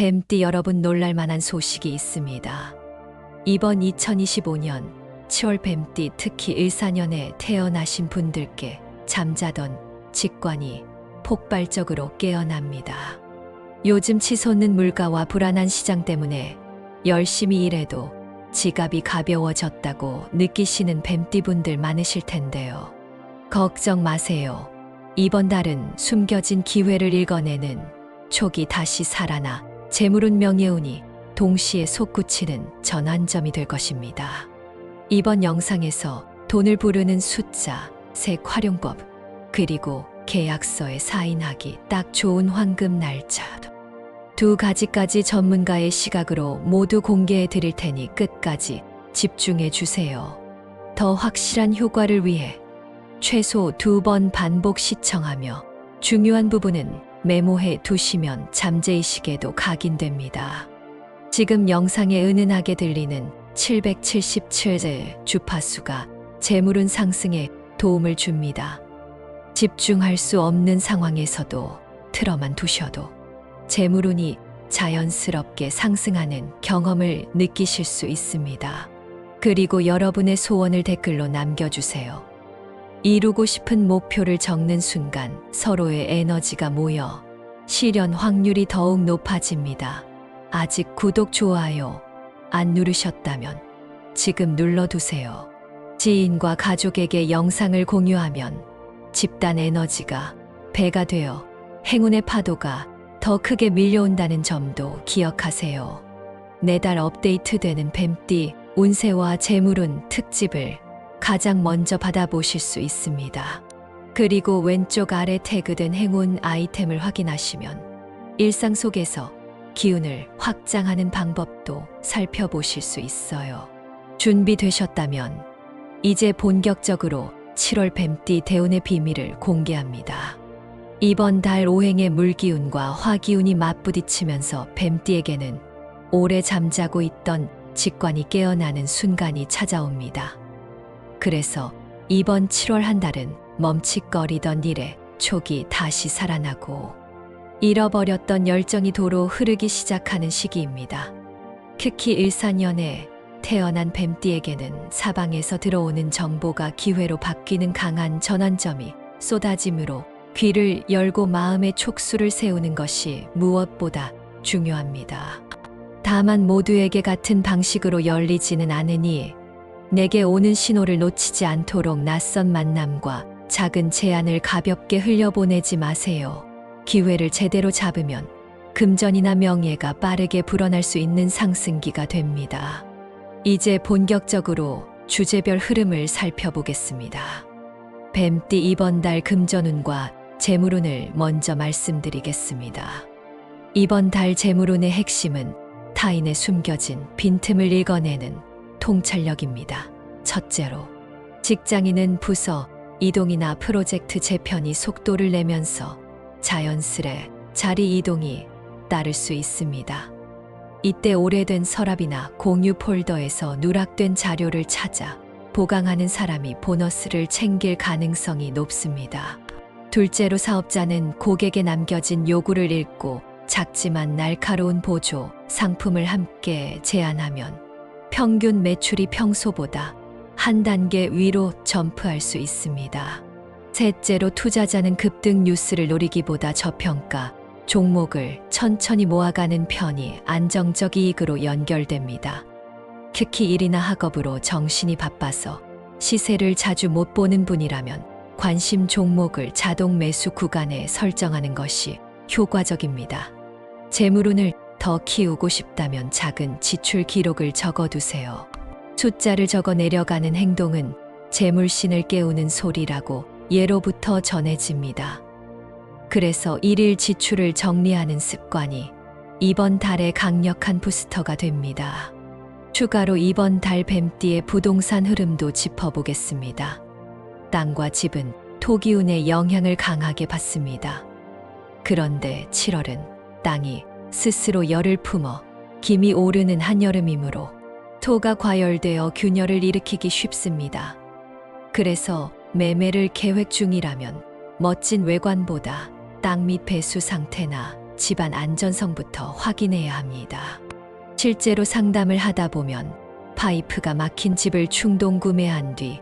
뱀띠 여러분, 놀랄만한 소식이 있습니다. 이번 2025년 7월 뱀띠, 특히 일사년에 태어나신 분들께 잠자던 직관이 폭발적으로 깨어납니다. 요즘 치솟는 물가와 불안한 시장 때문에 열심히 일해도 지갑이 가벼워졌다고 느끼시는 뱀띠분들 많으실 텐데요. 걱정 마세요. 이번 달은 숨겨진 기회를 읽어내는 촉이 다시 살아나 재물운 명예운이 동시에 솟구치는 전환점이 될 것입니다. 이번 영상에서 돈을 부르는 숫자, 색 활용법, 그리고 계약서에 사인하기 딱 좋은 황금 날짜, 두 가지까지 전문가의 시각으로 모두 공개해 드릴 테니 끝까지 집중해 주세요. 더 확실한 효과를 위해 최소 2번 반복 시청하며 중요한 부분은 메모해 두시면 잠재의식에도 각인됩니다. 지금 영상에 은은하게 들리는 777의 주파수가 재물운 상승에 도움을 줍니다. 집중할 수 없는 상황에서도 틀어만 두셔도 재물운이 자연스럽게 상승하는 경험을 느끼실 수 있습니다. 그리고 여러분의 소원을 댓글로 남겨주세요. 이루고 싶은 목표를 적는 순간 서로의 에너지가 모여 실현 확률이 더욱 높아집니다. 아직 구독, 좋아요 안 누르셨다면 지금 눌러두세요. 지인과 가족에게 영상을 공유하면 집단 에너지가 배가 되어 행운의 파도가 더 크게 밀려온다는 점도 기억하세요. 매달 업데이트되는 뱀띠 운세와 재물운 특집을 가장 먼저 받아보실 수 있습니다. 그리고 왼쪽 아래 태그된 행운 아이템을 확인하시면 일상 속에서 기운을 확장하는 방법도 살펴보실 수 있어요. 준비되셨다면 이제 본격적으로 7월 뱀띠 대운의 비밀을 공개합니다. 이번 달 오행의 물기운과 화기운이 맞부딪히면서 뱀띠에게는 오래 잠자고 있던 직관이 깨어나는 순간이 찾아옵니다. 그래서 이번 7월 한 달은 멈칫거리던 일에 촉이 다시 살아나고 잃어버렸던 열정이 도로 흐르기 시작하는 시기입니다. 특히 일사년에 태어난 뱀띠에게는 사방에서 들어오는 정보가 기회로 바뀌는 강한 전환점이 쏟아짐으로 귀를 열고 마음의 촉수를 세우는 것이 무엇보다 중요합니다. 다만 모두에게 같은 방식으로 열리지는 않으니 내게 오는 신호를 놓치지 않도록 낯선 만남과 작은 제안을 가볍게 흘려보내지 마세요. 기회를 제대로 잡으면 금전이나 명예가 빠르게 불어날 수 있는 상승기가 됩니다. 이제 본격적으로 주제별 흐름을 살펴보겠습니다. 뱀띠 이번 달 금전운과 재물운을 먼저 말씀드리겠습니다. 이번 달 재물운의 핵심은 타인의 숨겨진 빈틈을 읽어내는 통찰력입니다. 첫째로, 직장인은 부서 이동이나 프로젝트 재편이 속도를 내면서 자연스레 자리 이동이 따를 수 있습니다. 이때 오래된 서랍이나 공유 폴더에서 누락된 자료를 찾아 보강하는 사람이 보너스를 챙길 가능성이 높습니다. 둘째로, 사업자는 고객에 남겨진 요구를 읽고 작지만 날카로운 보조 상품을 함께 제안하면 평균 매출이 평소보다 한 단계 위로 점프할 수 있습니다. 셋째로, 투자자는 급등 뉴스를 노리기보다 저평가 종목을 천천히 모아가는 편이 안정적 이익으로 연결됩니다. 특히 일이나 학업으로 정신이 바빠서 시세를 자주 못 보는 분이라면 관심 종목을 자동 매수 구간에 설정하는 것이 효과적입니다. 재물운을 더 키우고 싶다면 작은 지출 기록을 적어두세요. 숫자를 적어 내려가는 행동은 재물신을 깨우는 소리라고 예로부터 전해집니다. 그래서 일일 지출을 정리하는 습관이 이번 달의 강력한 부스터가 됩니다. 추가로 이번 달 뱀띠의 부동산 흐름도 짚어보겠습니다. 땅과 집은 토기운의 영향을 강하게 받습니다. 그런데 7월은 땅이 스스로 열을 품어 김이 오르는 한여름이므로 토가 과열되어 균열을 일으키기 쉽습니다. 그래서 매매를 계획 중이라면 멋진 외관보다 땅 및 배수 상태나 집안 안전성부터 확인해야 합니다. 실제로 상담을 하다 보면 파이프가 막힌 집을 충동 구매한 뒤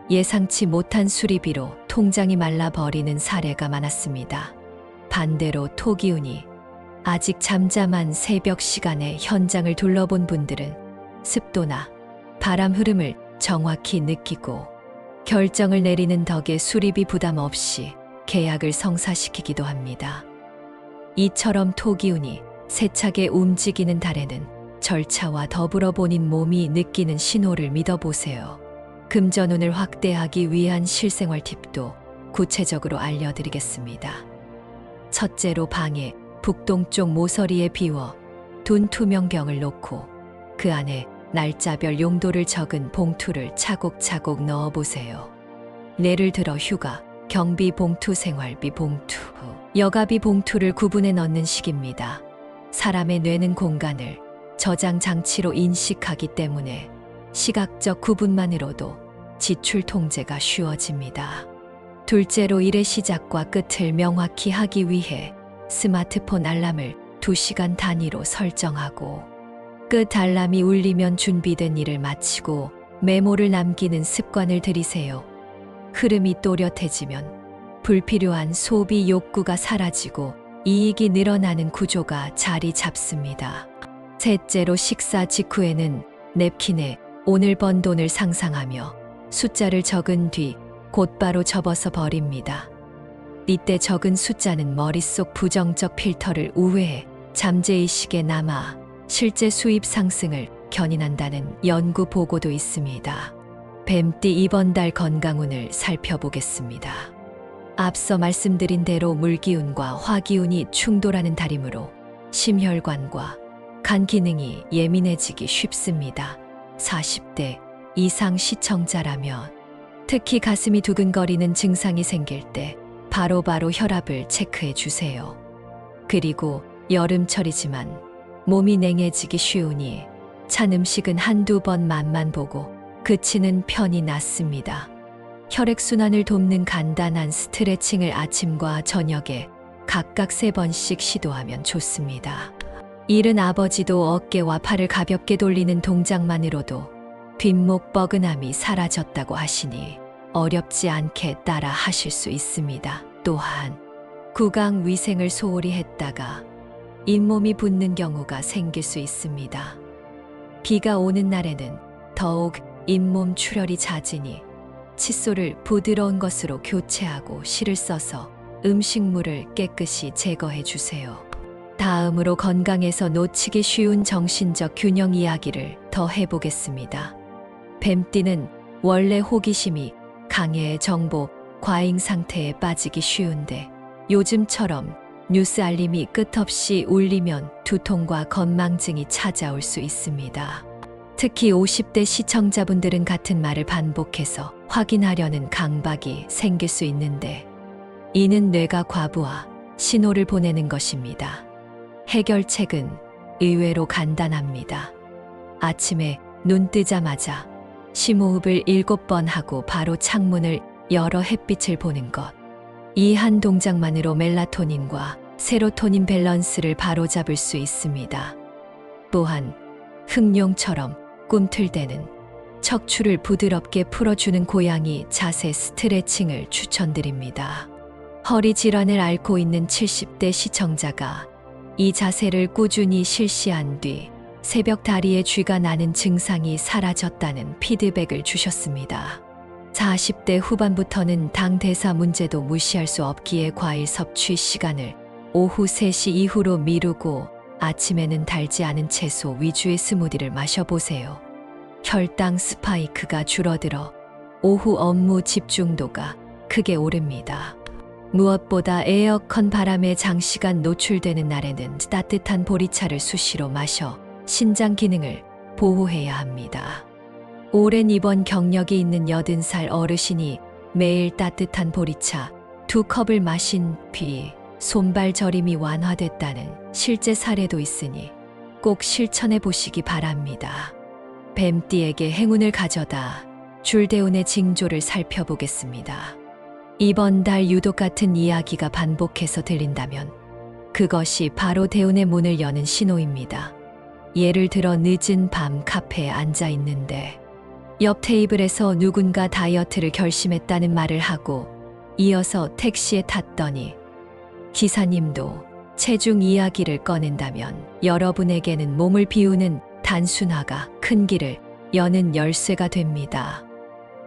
예상치 못한 수리비로 통장이 말라버리는 사례가 많았습니다. 반대로 토기운이 아직 잠잠한 새벽 시간에 현장을 둘러본 분들은 습도나 바람 흐름을 정확히 느끼고 결정을 내리는 덕에 수리비 부담 없이 계약을 성사시키기도 합니다. 이처럼 토기운이 세차게 움직이는 달에는 절차와 더불어 본인 몸이 느끼는 신호를 믿어보세요. 금전운을 확대하기 위한 실생활 팁도 구체적으로 알려드리겠습니다. 첫째로 방에 북동쪽 모서리에 비워 둔 투명 병을 놓고 그 안에 날짜별 용도를 적은 봉투를 차곡차곡 넣어보세요. 예를 들어 휴가, 경비 봉투, 생활비 봉투, 여가비 봉투를 구분해 넣는 식입니다. 사람의 뇌는 공간을 저장 장치로 인식하기 때문에 시각적 구분만으로도 지출 통제가 쉬워집니다. 둘째로 일의 시작과 끝을 명확히 하기 위해 스마트폰 알람을 2시간 단위로 설정하고 끝 알람이 울리면 준비된 일을 마치고 메모를 남기는 습관을 들이세요. 흐름이 또렷해지면 불필요한 소비 욕구가 사라지고 이익이 늘어나는 구조가 자리 잡습니다. 셋째로 식사 직후에는 냅킨에 오늘 번 돈을 상상하며 숫자를 적은 뒤 곧바로 접어서 버립니다. 이때 적은 숫자는 머릿속 부정적 필터를 우회해 잠재의식에 남아 실제 수입 상승을 견인한다는 연구 보고도 있습니다. 뱀띠 이번 달 건강운을 살펴보겠습니다. 앞서 말씀드린 대로 물기운과 화기운이 충돌하는 달이므로 심혈관과 간 기능이 예민해지기 쉽습니다. 40대 이상 시청자라면 특히 가슴이 두근거리는 증상이 생길 때 바로바로 혈압을 체크해 주세요. 그리고 여름철이지만 몸이 냉해지기 쉬우니 찬 음식은 한두 번 맛만 보고 그치는 편이 낫습니다. 혈액순환을 돕는 간단한 스트레칭을 아침과 저녁에 각각 3번씩 시도하면 좋습니다. 이른 아버지도 어깨와 팔을 가볍게 돌리는 동작만으로도 뒷목 뻐근함이 사라졌다고 하시니 어렵지 않게 따라 하실 수 있습니다. 또한 구강 위생을 소홀히 했다가 잇몸이 붓는 경우가 생길 수 있습니다. 비가 오는 날에는 더욱 잇몸 출혈이 잦으니 칫솔을 부드러운 것으로 교체하고 실을 써서 음식물을 깨끗이 제거해 주세요. 다음으로 건강에서 놓치기 쉬운 정신적 균형 이야기를 더 해보겠습니다. 뱀띠는 원래 호기심이 강해 정보 과잉 상태에 빠지기 쉬운데 요즘처럼 뉴스 알림이 끝없이 울리면 두통과 건망증이 찾아올 수 있습니다. 특히 50대 시청자분들은 같은 말을 반복해서 확인하려는 강박이 생길 수 있는데 이는 뇌가 과부하 신호를 보내는 것입니다. 해결책은 의외로 간단합니다. 아침에 눈 뜨자마자 심호흡을 7번 하고 바로 창문을 열어 햇빛을 보는 것. 이 한 동작만으로 멜라토닌과 세로토닌 밸런스를 바로잡을 수 있습니다. 또한 흑룡처럼 꿈틀 때는 척추를 부드럽게 풀어주는 고양이 자세 스트레칭을 추천드립니다. 허리 질환을 앓고 있는 70대 시청자가 이 자세를 꾸준히 실시한 뒤 새벽 다리에 쥐가 나는 증상이 사라졌다는 피드백을 주셨습니다. 40대 후반부터는 당 대사 문제도 무시할 수 없기에 과일 섭취 시간을 오후 3시 이후로 미루고 아침에는 달지 않은 채소 위주의 스무디를 마셔보세요. 혈당 스파이크가 줄어들어 오후 업무 집중도가 크게 오릅니다. 무엇보다 에어컨 바람에 장시간 노출되는 날에는 따뜻한 보리차를 수시로 마셔 신장 기능을 보호해야 합니다. 오랜 입원 경력이 있는 80살 어르신이 매일 따뜻한 보리차 2컵을 마신 뒤 손발 저림이 완화됐다는 실제 사례도 있으니 꼭 실천해 보시기 바랍니다. 뱀띠에게 행운을 가져다 줄 대운의 징조를 살펴보겠습니다. 이번 달 유독 같은 이야기가 반복해서 들린다면 그것이 바로 대운의 문을 여는 신호입니다. 예를 들어 늦은 밤 카페에 앉아 있는데 옆 테이블에서 누군가 다이어트를 결심했다는 말을 하고 이어서 택시에 탔더니 기사님도 체중 이야기를 꺼낸다면 여러분에게는 몸을 비우는 단순화가 큰 길을 여는 열쇠가 됩니다.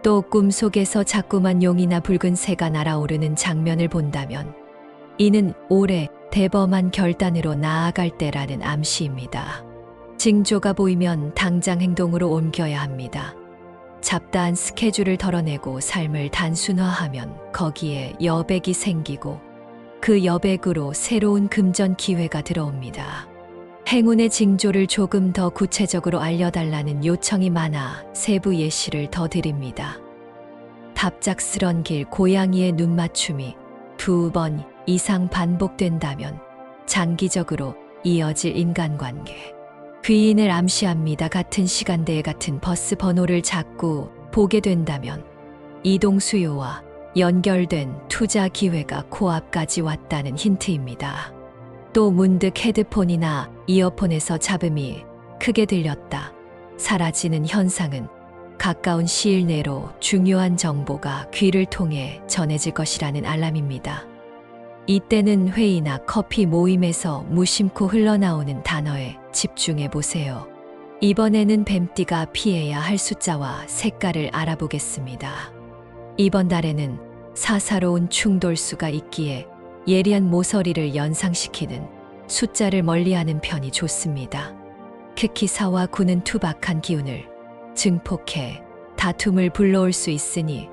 또 꿈속에서 자꾸만 용이나 붉은 새가 날아오르는 장면을 본다면 이는 올해 대범한 결단으로 나아갈 때라는 암시입니다. 징조가 보이면 당장 행동으로 옮겨야 합니다. 잡다한 스케줄을 덜어내고 삶을 단순화하면 거기에 여백이 생기고 그 여백으로 새로운 금전 기회가 들어옵니다. 행운의 징조를 조금 더 구체적으로 알려달라는 요청이 많아 세부 예시를 더 드립니다. 갑작스런 길 고양이의 눈맞춤이 2번 이상 반복된다면 장기적으로 이어질 인간관계. 귀인을 암시합니다. 같은 시간대에 같은 버스 번호를 자꾸 보게 된다면 이동 수요와 연결된 투자 기회가 코앞까지 왔다는 힌트입니다. 또 문득 헤드폰이나 이어폰에서 잡음이 크게 들렸다 사라지는 현상은 가까운 시일 내로 중요한 정보가 귀를 통해 전해질 것이라는 알람입니다. 이때는 회의나 커피 모임에서 무심코 흘러나오는 단어에 집중해 보세요. 이번에는 뱀띠가 피해야 할 숫자와 색깔을 알아보겠습니다. 이번 달에는 사사로운 충돌수가 있기에 예리한 모서리를 연상시키는 숫자를 멀리하는 편이 좋습니다. 특히 4와 9는 투박한 기운을 증폭해 다툼을 불러올 수 있으니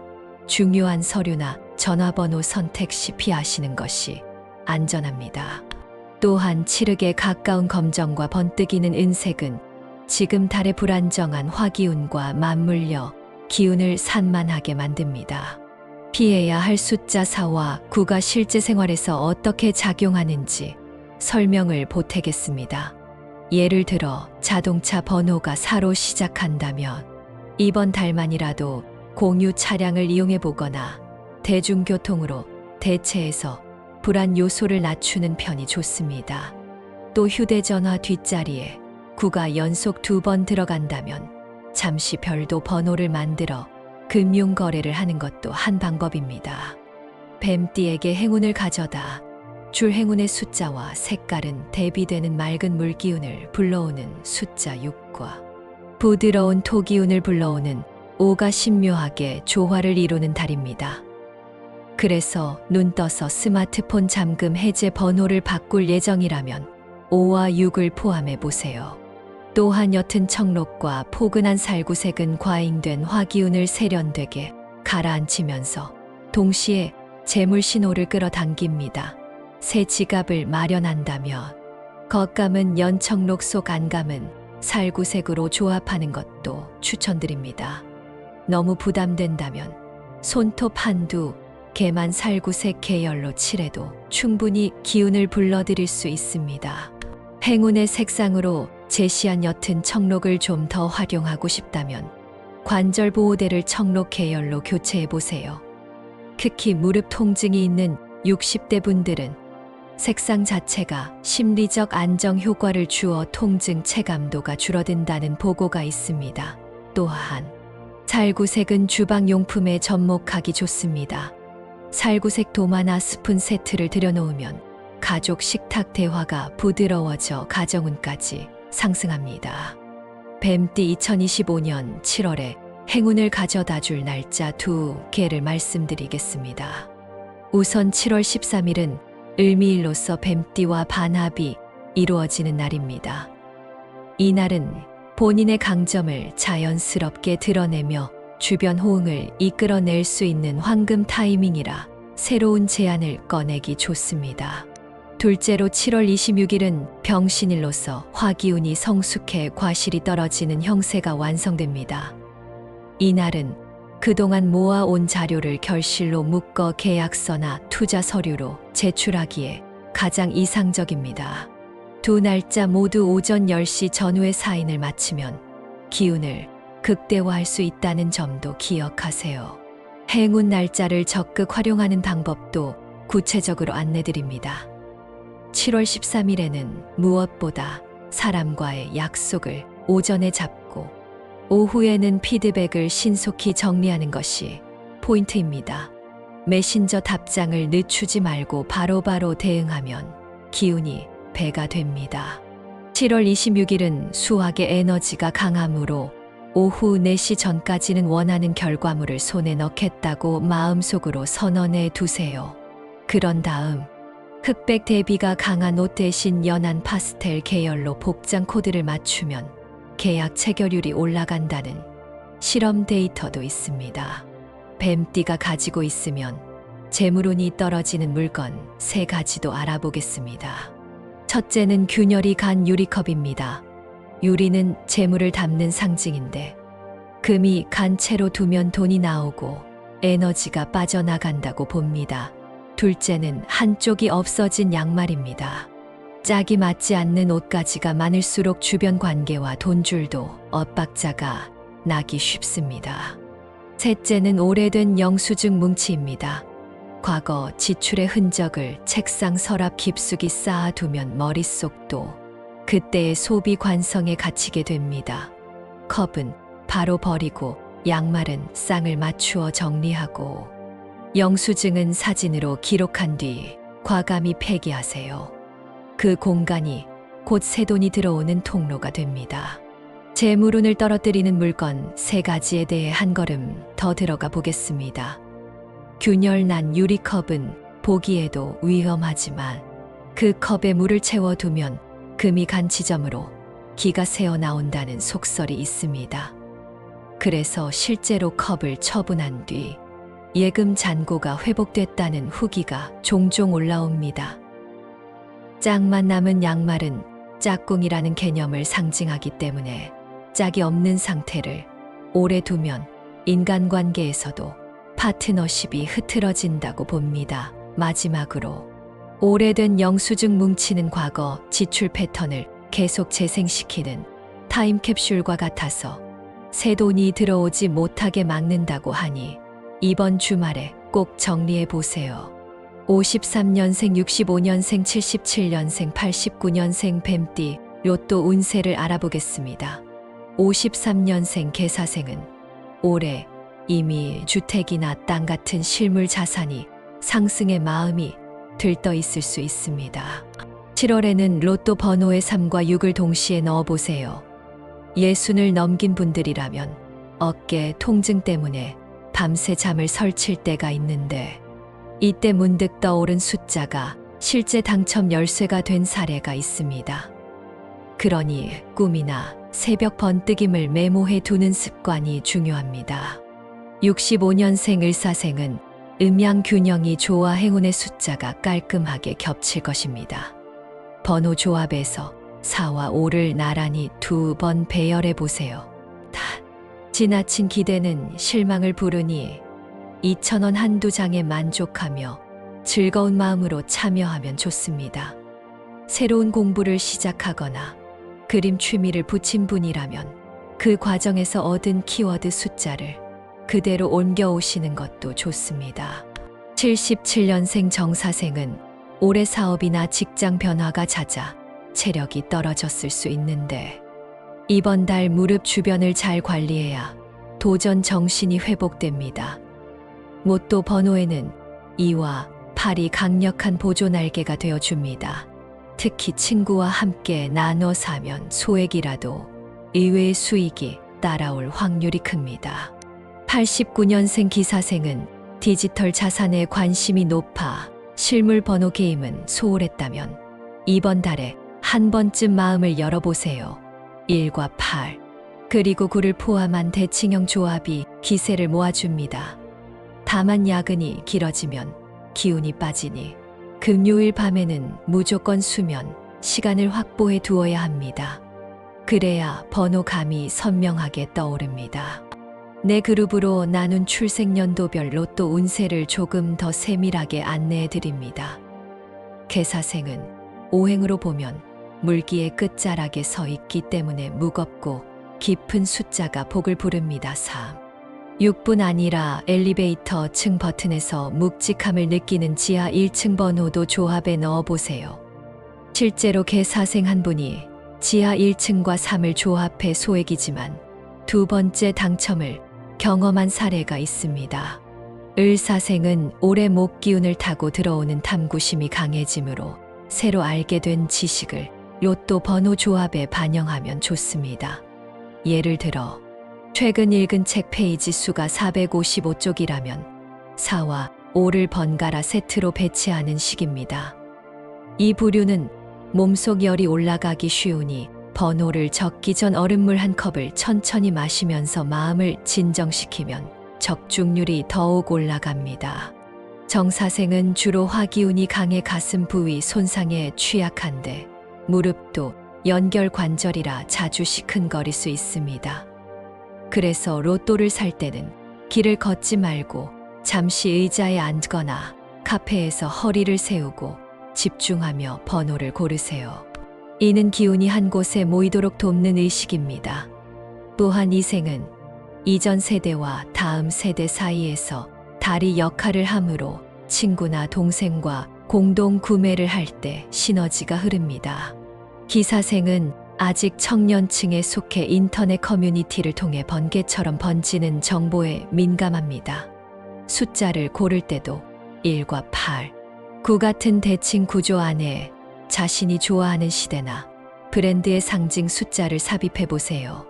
중요한 서류나 전화번호 선택 시 피하시는 것이 안전합니다. 또한 칠흑에 가까운 검정과 번뜩이는 은색은 지금 달의 불안정한 화기운과 맞물려 기운을 산만하게 만듭니다. 피해야 할 숫자 4와 9가 실제 생활에서 어떻게 작용하는지 설명을 보태겠습니다. 예를 들어 자동차 번호가 4로 시작한다면 이번 달만이라도 공유 차량을 이용해 보거나 대중교통으로 대체해서 불안 요소를 낮추는 편이 좋습니다. 또 휴대전화 뒷자리에 9가 연속 2번 들어간다면 잠시 별도 번호를 만들어 금융거래를 하는 것도 한 방법입니다. 뱀띠에게 행운을 가져다 줄 행운의 숫자와 색깔은 대비되는 맑은 물기운을 불러오는 숫자 6과 부드러운 토기운을 불러오는 5가 신묘하게 조화를 이루는 달입니다. 그래서 눈 떠서 스마트폰 잠금 해제 번호를 바꿀 예정이라면 5와 6을 포함해 보세요. 또한 옅은 청록과 포근한 살구색은 과잉된 화기운을 세련되게 가라앉히면서 동시에 재물 신호를 끌어당깁니다. 새 지갑을 마련한다면 겉감은 연청록 속 안감은 살구색으로 조합하는 것도 추천드립니다. 너무 부담된다면 손톱 한두 개만 살구색 계열로 칠해도 충분히 기운을 불러들일 수 있습니다. 행운의 색상으로 제시한 옅은 청록을 좀 더 활용하고 싶다면 관절 보호대를 청록 계열로 교체해 보세요. 특히 무릎 통증이 있는 60대 분들은 색상 자체가 심리적 안정 효과를 주어 통증 체감도가 줄어든다는 보고가 있습니다. 또한 살구색은 주방용품에 접목하기 좋습니다. 살구색 도마나 스푼 세트를 들여놓으면 가족 식탁 대화가 부드러워져 가정운까지 상승합니다. 뱀띠 2025년 7월에 행운을 가져다 줄 날짜 2개를 말씀드리겠습니다. 우선 7월 13일은 을미일로서 뱀띠와 반합이 이루어지는 날입니다. 이 날은 본인의 강점을 자연스럽게 드러내며 주변 호응을 이끌어낼 수 있는 황금 타이밍이라 새로운 제안을 꺼내기 좋습니다. 둘째로 7월 26일은 병신일로서 화기운이 성숙해 과실이 떨어지는 형세가 완성됩니다. 이 날은 그동안 모아온 자료를 결실로 묶어 계약서나 투자 서류로 제출하기에 가장 이상적입니다. 두 날짜 모두 오전 10시 전후에 사인을 마치면 기운을 극대화할 수 있다는 점도 기억하세요. 행운 날짜를 적극 활용하는 방법도 구체적으로 안내드립니다. 7월 13일에는 무엇보다 사람과의 약속을 오전에 잡고 오후에는 피드백을 신속히 정리하는 것이 포인트입니다. 메신저 답장을 늦추지 말고 바로바로 대응하면 기운이 배가 됩니다. 7월 26일은 수학의 에너지가 강하므로 오후 4시 전까지는 원하는 결과물을 손에 넣겠다고 마음속으로 선언해 두세요. 그런 다음 흑백 대비가 강한 옷 대신 연한 파스텔 계열로 복장 코드를 맞추면 계약 체결율이 올라간다는 실험 데이터도 있습니다. 뱀띠가 가지고 있으면 재물운이 떨어지는 물건 3가지도 알아보겠습니다. 첫째는 균열이 간 유리컵입니다. 유리는 재물을 담는 상징인데 금이 간 채로 두면 돈이 나오고 에너지가 빠져나간다고 봅니다. 둘째는 한쪽이 없어진 양말입니다. 짝이 맞지 않는 옷가지가 많을수록 주변 관계와 돈줄도 엇박자가 나기 쉽습니다. 셋째는 오래된 영수증 뭉치입니다. 과거 지출의 흔적을 책상 서랍 깊숙이 쌓아두면 머릿속도 그때의 소비 관성에 갇히게 됩니다. 컵은 바로 버리고 양말은 쌍을 맞추어 정리하고 영수증은 사진으로 기록한 뒤 과감히 폐기하세요. 그 공간이 곧 새돈이 들어오는 통로가 됩니다. 재물운을 떨어뜨리는 물건 3가지에 대해 한 걸음 더 들어가 보겠습니다. 균열난 유리컵은 보기에도 위험하지만 그 컵에 물을 채워두면 금이 간 지점으로 기가 새어 나온다는 속설이 있습니다. 그래서 실제로 컵을 처분한 뒤 예금 잔고가 회복됐다는 후기가 종종 올라옵니다. 짝만 남은 양말은 짝꿍이라는 개념을 상징하기 때문에 짝이 없는 상태를 오래 두면 인간관계에서도 파트너십이 흐트러진다고 봅니다. 마지막으로 오래된 영수증 뭉치는 과거 지출 패턴을 계속 재생시키는 타임캡슐과 같아서 새 돈이 들어오지 못하게 막는다고 하니 이번 주말에 꼭 정리해 보세요. 53년생, 65년생, 77년생, 89년생 뱀띠 로또 운세를 알아보겠습니다. 53년생 개사생은 올해 이미 주택이나 땅 같은 실물 자산이 상승의 마음이 들떠 있을 수 있습니다. 7월에는 로또 번호의 3과 6을 동시에 넣어보세요. 60을 넘긴 분들이라면 어깨 통증 때문에 밤새 잠을 설칠 때가 있는데 이때 문득 떠오른 숫자가 실제 당첨 열쇠가 된 사례가 있습니다. 그러니 꿈이나 새벽 번뜩임을 메모해 두는 습관이 중요합니다. 65년생 을사생은 음양 균형이 좋아 행운의 숫자가 깔끔하게 겹칠 것입니다. 번호 조합에서 4와 5를 나란히 2번 배열해 보세요. 지나친 기대는 실망을 부르니 2,000원 한두 장에 만족하며 즐거운 마음으로 참여하면 좋습니다. 새로운 공부를 시작하거나 그림 취미를 붙인 분이라면 그 과정에서 얻은 키워드 숫자를 그대로 옮겨오시는 것도 좋습니다. 77년생 정사생은 올해 사업이나 직장 변화가 잦아 체력이 떨어졌을 수 있는데 이번 달 무릎 주변을 잘 관리해야 도전 정신이 회복됩니다. 모또 번호에는 2와 8이 강력한 보조 날개가 되어줍니다. 특히 친구와 함께 나눠 사면 소액이라도 의외의 수익이 따라올 확률이 큽니다. 89년생 기사생은 디지털 자산에 관심이 높아 실물 번호 게임은 소홀했다면 이번 달에 한 번쯤 마음을 열어보세요. 1과 8 그리고 9를 포함한 대칭형 조합이 기세를 모아줍니다. 다만 야근이 길어지면 기운이 빠지니 금요일 밤에는 무조건 수면 시간을 확보해 두어야 합니다. 그래야 번호감이 선명하게 떠오릅니다. 내 그룹으로 나눈 출생연도별 로또 운세를 조금 더 세밀하게 안내해 드립니다. 개사생은 오행으로 보면 물기의 끝자락에 서 있기 때문에 무겁고 깊은 숫자가 복을 부릅니다. 3. 6분 아니라 엘리베이터 층 버튼에서 묵직함을 느끼는 지하 1층 번호도 조합에 넣어보세요. 실제로 개사생 한 분이 지하 1층과 3을 조합해 소액이지만 두 번째 당첨을 경험한 사례가 있습니다. 을사생은 올해 목기운을 타고 들어오는 탐구심이 강해지므로 새로 알게 된 지식을 로또 번호 조합에 반영하면 좋습니다. 예를 들어 최근 읽은 책 페이지 수가 455쪽이라면 4와 5를 번갈아 세트로 배치하는 식입니다. 이 부류는 몸속 열이 올라가기 쉬우니 번호를 적기 전 얼음물 한 컵을 천천히 마시면서 마음을 진정시키면 적중률이 더욱 올라갑니다. 정사생은 주로 화기운이 강해 가슴 부위 손상에 취약한데 무릎도 연결관절이라 자주 시큰거릴 수 있습니다. 그래서 로또를 살 때는 길을 걷지 말고 잠시 의자에 앉거나 카페에서 허리를 세우고 집중하며 번호를 고르세요. 이는 기운이 한 곳에 모이도록 돕는 의식입니다. 또한 이 생은 이전 세대와 다음 세대 사이에서 다리 역할을 하므로 친구나 동생과 공동 구매를 할 때 시너지가 흐릅니다. 기사생은 아직 청년층에 속해 인터넷 커뮤니티를 통해 번개처럼 번지는 정보에 민감합니다. 숫자를 고를 때도 1과 8, 9 같은 대칭 구조 안에 자신이 좋아하는 시대나 브랜드의 상징 숫자를 삽입해 보세요.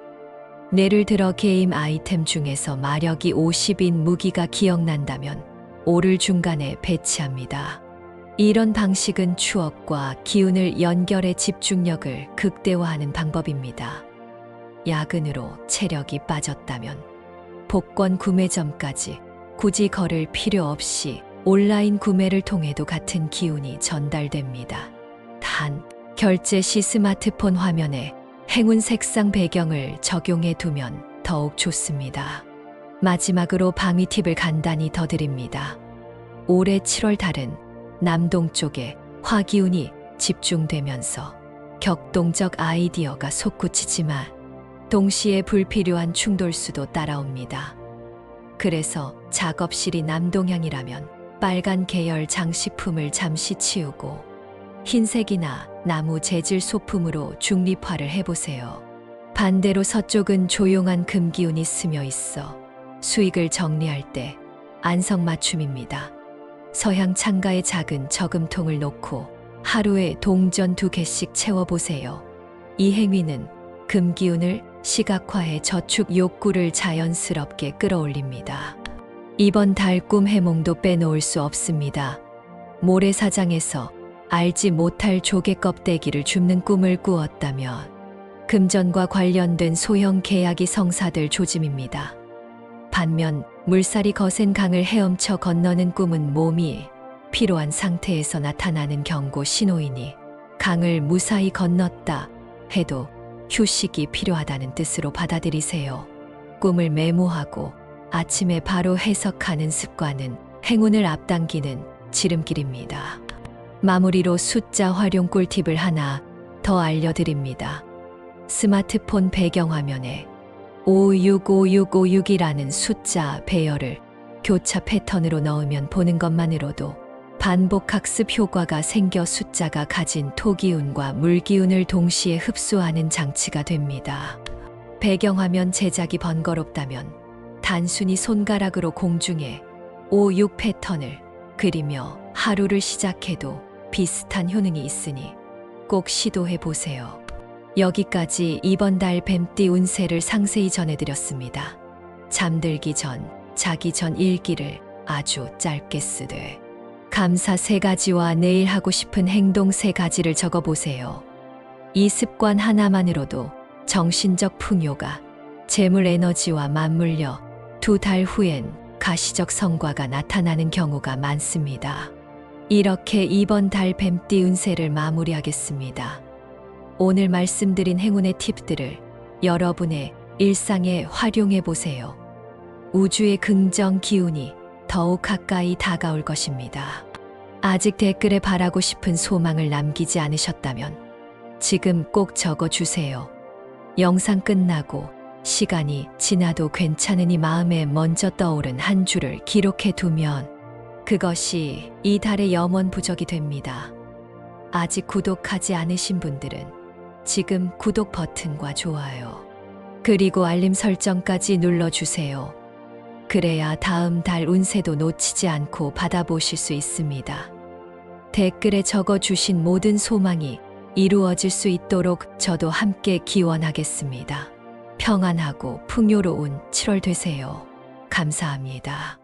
예를 들어 게임 아이템 중에서 마력이 50인 무기가 기억난다면 5를 중간에 배치합니다. 이런 방식은 추억과 기운을 연결해 집중력을 극대화하는 방법입니다. 야근으로 체력이 빠졌다면 복권 구매점까지 굳이 걸을 필요 없이 온라인 구매를 통해도 같은 기운이 전달됩니다. 단, 결제 시 스마트폰 화면에 행운 색상 배경을 적용해 두면 더욱 좋습니다. 마지막으로 방위 팁을 간단히 더 드립니다. 올해 7월 달은 남동쪽에 화기운이 집중되면서 격동적 아이디어가 솟구치지만 동시에 불필요한 충돌수도 따라옵니다. 그래서 작업실이 남동향이라면 빨간 계열 장식품을 잠시 치우고 흰색이나 나무 재질 소품으로 중립화를 해보세요. 반대로 서쪽은 조용한 금기운이 스며 있어 수익을 정리할 때 안성맞춤입니다. 서양 창가에 작은 저금통을 놓고 하루에 동전 2개씩 채워보세요. 이 행위는 금기운을 시각화해 저축 욕구를 자연스럽게 끌어올립니다. 이번 달 꿈 해몽도 빼놓을 수 없습니다. 모래사장에서 알지 못할 조개 껍데기를 줍는 꿈을 꾸었다면 금전과 관련된 소형 계약이 성사될 조짐입니다. 반면 물살이 거센 강을 헤엄쳐 건너는 꿈은 몸이 피로한 상태에서 나타나는 경고 신호이니 강을 무사히 건넜다 해도 휴식이 필요하다는 뜻으로 받아들이세요. 꿈을 메모하고 아침에 바로 해석하는 습관은 행운을 앞당기는 지름길입니다. 마무리로 숫자 활용 꿀팁을 하나 더 알려드립니다. 스마트폰 배경화면에 565656이라는 숫자 배열을 교차 패턴으로 넣으면 보는 것만으로도 반복 학습 효과가 생겨 숫자가 가진 토기운과 물기운을 동시에 흡수하는 장치가 됩니다. 배경화면 제작이 번거롭다면 단순히 손가락으로 공중에 5, 6 패턴을 그리며 하루를 시작해도 비슷한 효능이 있으니 꼭 시도해 보세요. 여기까지 이번 달 뱀띠 운세를 상세히 전해드렸습니다. 잠들기 전, 자기 전 일기를 아주 짧게 쓰되 감사 3가지와 내일 하고 싶은 행동 3가지를 적어보세요. 이 습관 하나만으로도 정신적 풍요가 재물 에너지와 맞물려 2달 후엔 가시적 성과가 나타나는 경우가 많습니다. 이렇게 이번 달 뱀띠 운세를 마무리하겠습니다. 오늘 말씀드린 행운의 팁들을 여러분의 일상에 활용해 보세요. 우주의 긍정 기운이 더욱 가까이 다가올 것입니다. 아직 댓글에 바라고 싶은 소망을 남기지 않으셨다면 지금 꼭 적어주세요. 영상 끝나고 시간이 지나도 괜찮으니 마음에 먼저 떠오른 한 줄을 기록해 두면 그것이 이 달의 염원 부적이 됩니다. 아직 구독하지 않으신 분들은 지금 구독 버튼과 좋아요, 그리고 알림 설정까지 눌러주세요. 그래야 다음 달 운세도 놓치지 않고 받아보실 수 있습니다. 댓글에 적어주신 모든 소망이 이루어질 수 있도록 저도 함께 기원하겠습니다. 평안하고 풍요로운 7월 되세요. 감사합니다.